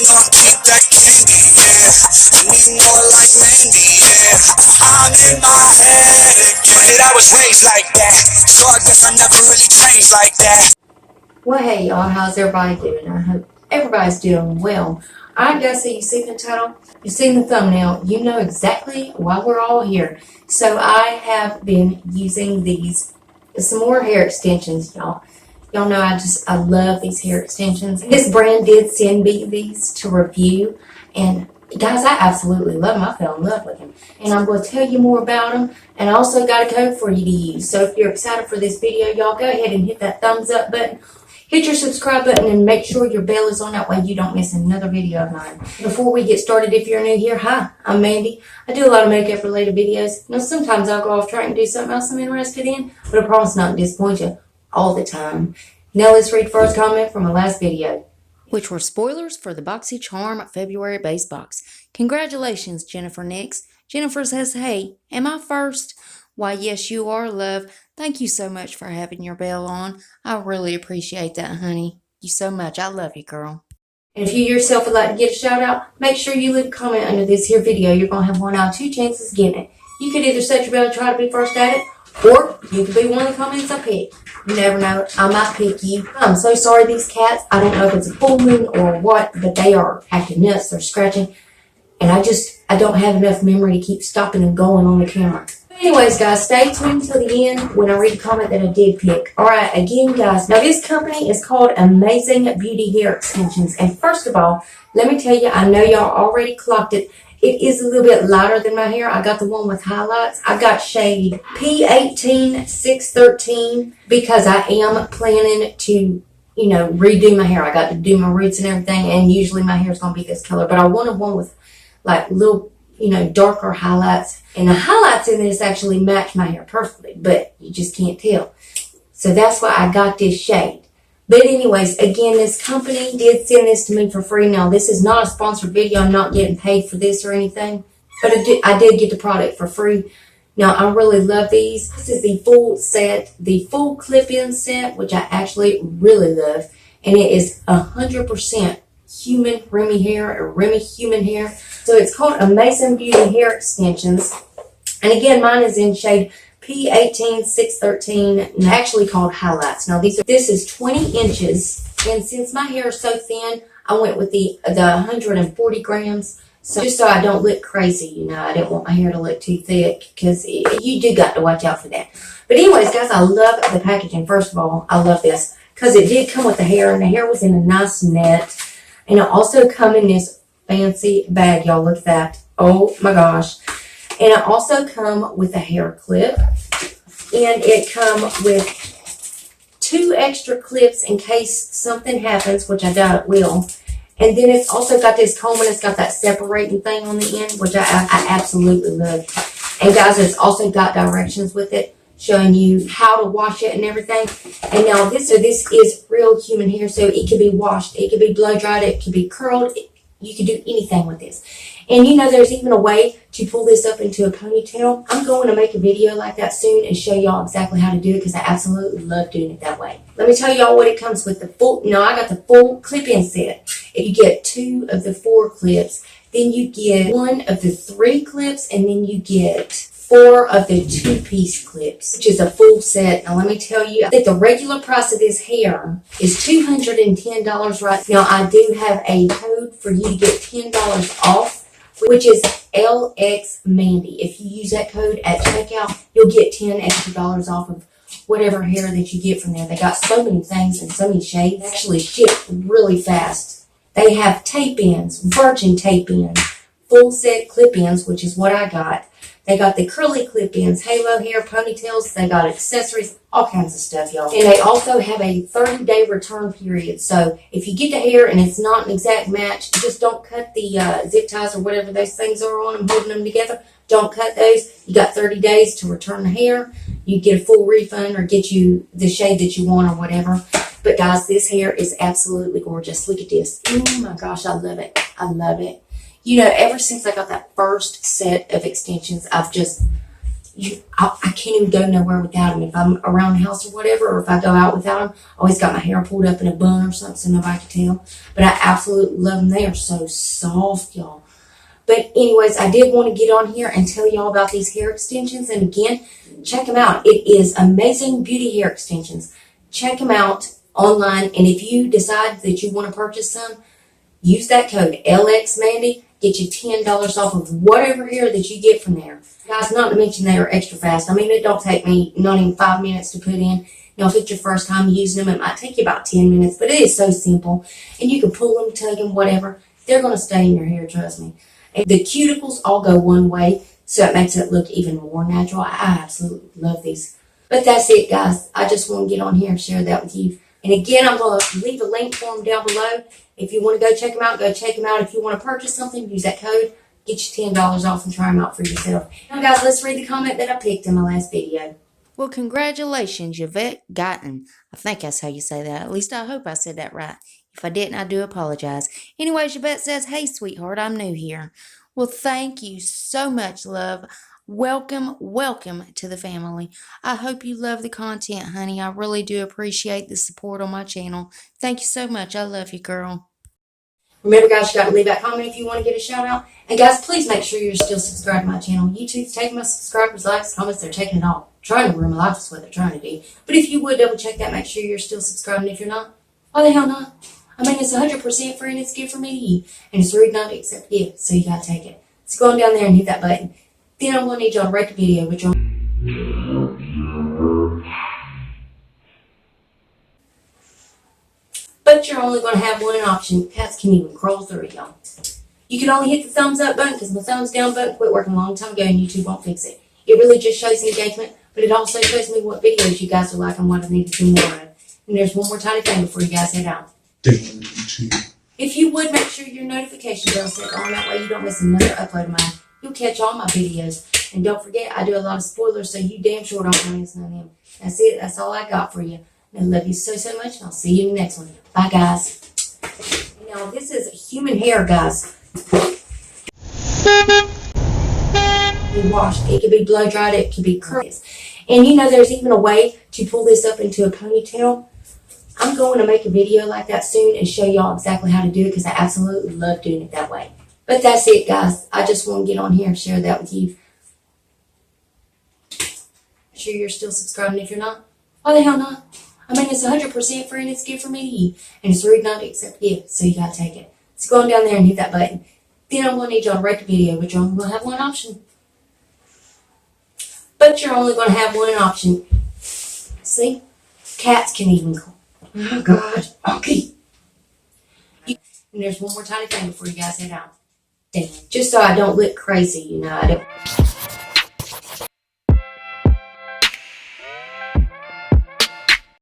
know I keep that candy, yeah. I need more like Mandy, yeah. I'm in my head again. I was raised like that, so I guess I never really changed like that. Well, hey y'all, how's everybody doing? I hope everybody's doing well. Alright guys, so you see the title, you see the thumbnail, you know exactly why we're all here. So I have been using these, some more hair extensions, y'all. Y'all know I love these hair extensions. This brand did send me these to review, and guys, I absolutely love them. I fell in love with them. And I'm going to tell you more about them, and I also got a code for you to use. So if you're excited for this video, y'all go ahead and hit that thumbs up button. Hit your subscribe button and make sure your bell is on. That way you don't miss another video of mine. Before we get started, if you're new here, hi, I'm Mandy. I do a lot of makeup related videos. You know, sometimes I'll go off track and do something else I'm interested in, but I promise not to disappoint you all the time. Now let's read first comment from my last video, which were spoilers for the BoxyCharm February base box. Congratulations, Jennifer Nix. Jennifer says, hey, am I first? Why, yes, you are, love. Thank you so much for having your bell on. I really appreciate that, honey. Thank you so much. I love you, girl. And if you yourself would like to get a shout out, make sure you leave a comment under this here video. You're going to have 1 out of 2 chances of getting it. You could either set your bell to try to be first at it, or you could be one of the comments I pick. You never know. I might pick you. I'm so sorry, these cats. I don't know if it's a full moon or what, but they are acting nuts. They're scratching. And I don't have enough memory to keep stopping and going on the camera. Anyways, guys, stay tuned till the end when I read a comment that I did pick. Alright, again, guys, now this company is called Amazing Beauty Hair Extensions. And first of all, let me tell you, I know y'all already clocked it. It is a little bit lighter than my hair. I got the one with highlights. I got shade P18 613 because I am planning to, you know, redo my hair. I got to do my roots and everything, and usually my hair is going to be this color. But I wanted one with, like, little, you know, darker highlights. And the highlights in this actually match my hair perfectly, but you just can't tell. So that's why I got this shade. But anyways, again, this company did send this to me for free. Now, this is not a sponsored video. I'm not getting paid for this or anything. But I did get the product for free. Now, I really love these. This is the full set, the full clip-in set, which I actually really love. And it is 100% human Remy hair, or Remy human hair. So it's called Amazing Beauty Hair Extensions. And again, mine is in shade P18 613, and actually called highlights. Now this is 20 inches, and since my hair is so thin, I went with the 140 grams. So just so I don't look crazy, you know, I didn't want my hair to look too thick, because you do got to watch out for that. But anyways, guys, I love the packaging. First of all, I love this because it did come with the hair, and the hair was in a nice net. And it also come in this fancy bag, y'all. Look at that. Oh my gosh. And it also come with a hair clip. And it come with 2 extra clips in case something happens, which I doubt it will. And then it's also got this comb, and it's got that separating thing on the end, which I absolutely love. And guys, it's also got directions with it, showing you how to wash it and everything. And now this is real human hair, so it could be washed, it could be blow dried, it could be curled. You could do anything with this. And you know, there's even a way to pull this up into a ponytail. I'm going to make a video like that soon and show y'all exactly how to do it, because I absolutely love doing it that way. Let me tell y'all what it comes with. I got the full clip-in set. You get 2 of the 4 clips, then you get 1 of the 3 clips, and then you get 4 of the 2-piece clips, which is a full set. Now, let me tell you, I think the regular price of this hair is $210 right now. I do have a code for you to get $10 off, which is LXMandy. If you use that code at checkout, you'll get $10 extra off of whatever hair that you get from there. They got so many things and so many shades. They actually ship really fast. They have tape-ins, virgin tape-ins, full set clip-ins, which is what I got. They got the curly clip-ins, halo hair, ponytails. They got accessories, all kinds of stuff, y'all. And they also have a 30-day return period. So if you get the hair and it's not an exact match, just don't cut the zip ties or whatever those things are on them, holding them together. Don't cut those. You got 30 days to return the hair. You get a full refund or get you the shade that you want or whatever. But guys, this hair is absolutely gorgeous. Look at this. Oh my gosh, I love it. I love it. You know, ever since I got that first set of extensions, I've just I can't even go nowhere without them. If I'm around the house or whatever, or if I go out without them, I always got my hair pulled up in a bun or something so nobody can tell. But I absolutely love them. They are so soft, y'all. But anyways, I did want to get on here and tell y'all about these hair extensions. And again, check them out. It is Amazing Beauty Hair Extensions. Check them out online. And if you decide that you want to purchase some, use that code LXMandy. Get you $10 off of whatever hair that you get from there. Guys, not to mention they are extra fast. I mean, it don't take me not even 5 minutes to put in. You know, if it's your first time using them, it might take you about 10 minutes. But it is so simple. And you can pull them, tug them, whatever. They're going to stay in your hair, trust me. The cuticles all go one way, so it makes it look even more natural. I absolutely love these. But that's it, guys. I just want to get on here and share that with you. And again, I'm going to leave a link for them down below. If you want to go check them out, go check them out. If you want to purchase something, use that code. Get you $10 off and try them out for yourself. Now, guys, let's read the comment that I picked in my last video. Well, congratulations, Yvette Guyton. I think that's how you say that. At least I hope I said that right. If I didn't, I do apologize. Anyways, Yvette says, hey, sweetheart, I'm new here. Well, thank you so much, love. Welcome, welcome to the family. I hope you love the content, honey. I really do appreciate the support on my channel. Thank you so much. I love you, girl. Remember, guys, you got to leave that comment if you want to get a shout out. And guys, please make sure you're still subscribed to my channel. YouTube's taking my subscribers, likes, comments. They're taking it all. Trying to ruin my life is what they're trying to do. But if you would double check that, make sure you're still subscribed. And if you're not, why the hell not? I mean, it's 100% free and it's a gift from me to you. And it's rude not to accept a gift, so you got to take it. So go on down there and hit that button. Then I'm going to need y'all to rate the video, which but you're only going to have one option. Cats can even crawl through it, y'all. You can only hit the thumbs up button because my thumbs down button quit working a long time ago and YouTube won't fix it. It really just shows engagement, but it also shows me what videos you guys are like and what I need to do more of. And there's one more tiny thing before you guys head out. If you would, make sure your notification bell is set on. That way you don't miss another upload of mine. You'll catch all my videos. And don't forget, I do a lot of spoilers, so you damn sure don't miss none of them. That's it. That's all I got for you. I love you so, so much, and I'll see you in the next one. Bye, guys. Now, this is human hair, guys. Be washed. It could be blow dried. It could be curly. And you know, there's even a way to pull this up into a ponytail. I'm going to make a video like that soon and show y'all exactly how to do it because I absolutely love doing it that way. But that's it, guys. I just want to get on here and share that with you. Make sure you're still subscribed, and if you're not, why the hell not? I mean, it's 100% free and it's a gift from me to you. And it's rude not to accept a gift, so you got to take it. So go on down there and hit that button. Then I'm going to need y'all to rate the video, but you're only going to have one option. But you're only going to have one option. See? Cats can even call. Oh, God. Okay. And there's one more tiny thing before you guys head out. Damn. Just so I don't look crazy, you know. I don't.